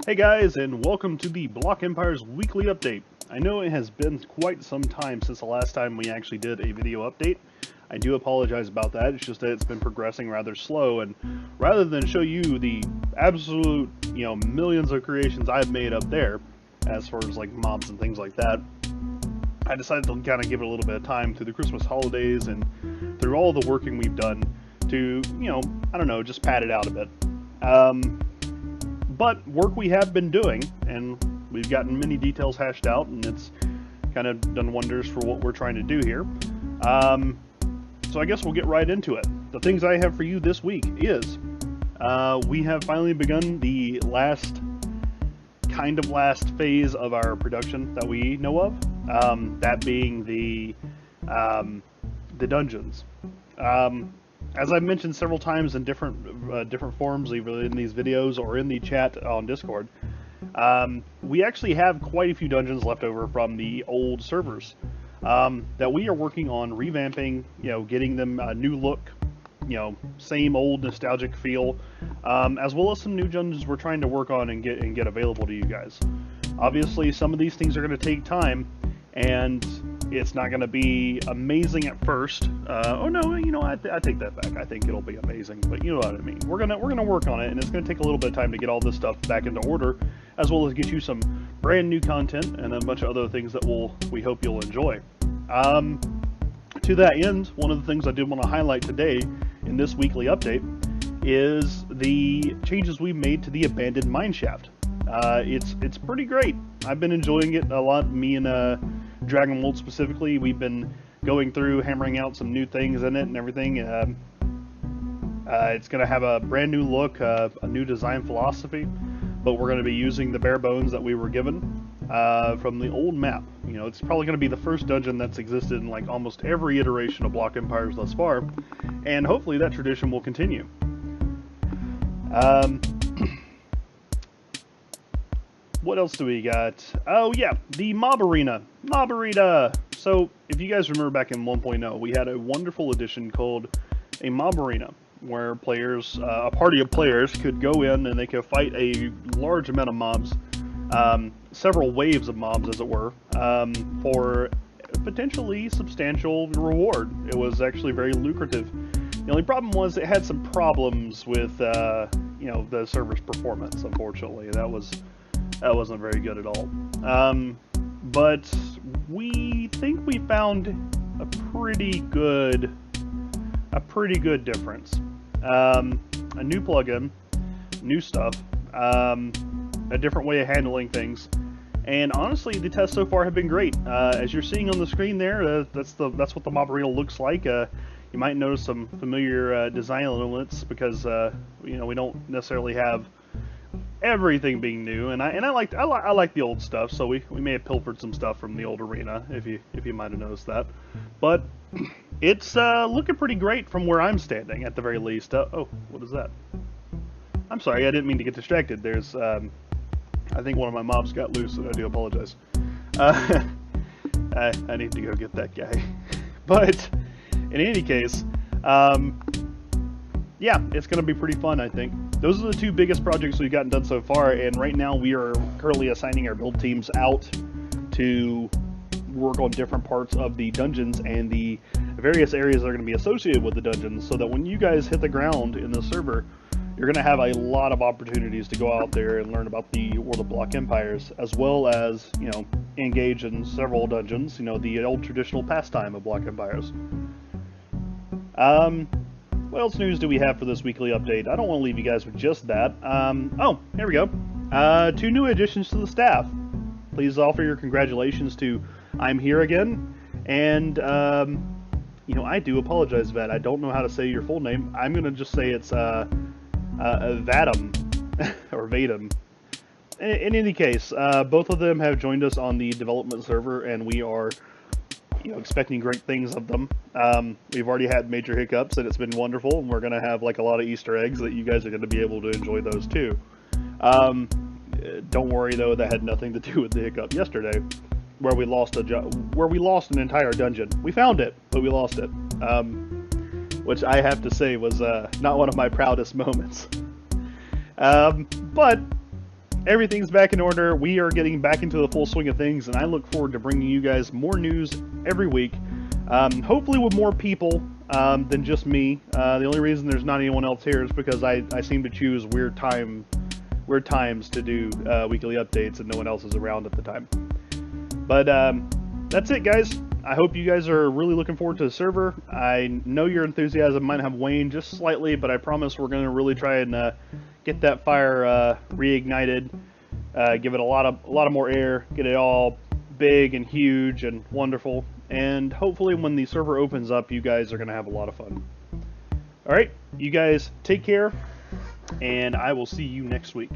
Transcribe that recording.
Hey guys, and welcome to the Block Empires weekly update. I know it has been quite some time since the last time we actually did a video update. I do apologize about that. It's just that it's been progressing rather slow, and rather than show you the absolute, millions of creations I've made up there, as far as like mobs and things like that, I decided to kind of give it a little bit of time through the Christmas holidays and through all the working we've done to, I don't know, just pad it out a bit. But work we have been doing, and we've gotten many details hashed out, and it's kind of done wonders for what we're trying to do here. So I guess we'll get right into it. The things I have for you this week is, we have finally begun the last phase of our production that we know of, that being the dungeons. As I've mentioned several times in different forms, either in these videos or in the chat on Discord, we actually have quite a few dungeons left over from the old servers that we are working on revamping, getting them a new look, same old nostalgic feel, as well as some new dungeons we're trying to work on and get available to you guys. Obviously, some of these things are going to take time, and it's not going to be amazing at first. Oh no, I take that back. I think it'll be amazing, but you know what I mean. We're gonna work on it, and it's gonna take a little bit of time to get all this stuff back into order, as well as get you some brand new content and a bunch of other things that we hope you'll enjoy. To that end, one of the things I did want to highlight today in this weekly update is the changes we've made to the abandoned mineshaft. It's pretty great. I've been enjoying it a lot. Me and Dragon Mold specifically, we've been going through, hammering out some new things in it and everything. It's going to have a brand new look, a new design philosophy, but we're going to be using the bare bones that we were given from the old map. It's probably going to be the first dungeon that's existed in like almost every iteration of Block Empires thus far, and hopefully that tradition will continue. What else do we got? Oh yeah, the Mob Arena. Mob Arena! So, if you guys remember back in 1.0, we had a wonderful addition called a Mob Arena, where players, a party of players, could go in and they could fight a large amount of mobs, several waves of mobs as it were, for potentially substantial reward. It was actually very lucrative. The only problem was it had some problems with, the server's performance, unfortunately. That wasn't very good at all. But we think we found a pretty good difference. A new plugin, new stuff, a different way of handling things, and honestly, the tests so far have been great. As you're seeing on the screen there, that's what the Mob Arena looks like. You might notice some familiar design elements because we don't necessarily have everything being new, and I like the old stuff, so we may have pilfered some stuff from the old arena, if you might have noticed that. But it's looking pretty great from where I'm standing, at the very least. Oh, what is that? I'm sorry, I didn't mean to get distracted. There's I think one of my mobs got loose, and I do apologize. I need to go get that guy. But in any case, yeah, it's going to be pretty fun, I think. Those are the two biggest projects we've gotten done so far, and right now we are currently assigning our build teams out to work on different parts of the dungeons and the various areas that are going to be associated with the dungeons, so that when you guys hit the ground in the server, you're going to have a lot of opportunities to go out there and learn about the World of Block Empires, as well as, engage in several dungeons, the old traditional pastime of Block Empires. What else news do we have for this weekly update? I don't want to leave you guys with just that. Oh, here we go. 2 new additions to the staff. Please offer your congratulations to I'm Here Again, and, I do apologize, Vet. I don't know how to say your full name. I'm going to just say it's, Vadim, or Vadim. In any case, both of them have joined us on the development server, and we are expecting great things of them. We've already had major hiccups, and it's been wonderful, and we're going to have like a lot of Easter eggs that you guys are going to be able to enjoy those too. Don't worry though, that had nothing to do with the hiccup yesterday, where we lost an entire dungeon. We found it, but we lost it, which I have to say was not one of my proudest moments. But everything's back in order. We are getting back into the full swing of things, and I look forward to bringing you guys more news every week. Hopefully with more people than just me. The only reason there's not anyone else here is because I seem to choose weird times to do weekly updates, and no one else is around at the time. But that's it, guys. I hope you guys are really looking forward to the server. I know your enthusiasm might have waned just slightly, but I promise we're going to really try and get that fire reignited. Give it a lot of more air. Get it all big and huge and wonderful. And hopefully when the server opens up, you guys are going to have a lot of fun. Alright, you guys take care, and I will see you next week.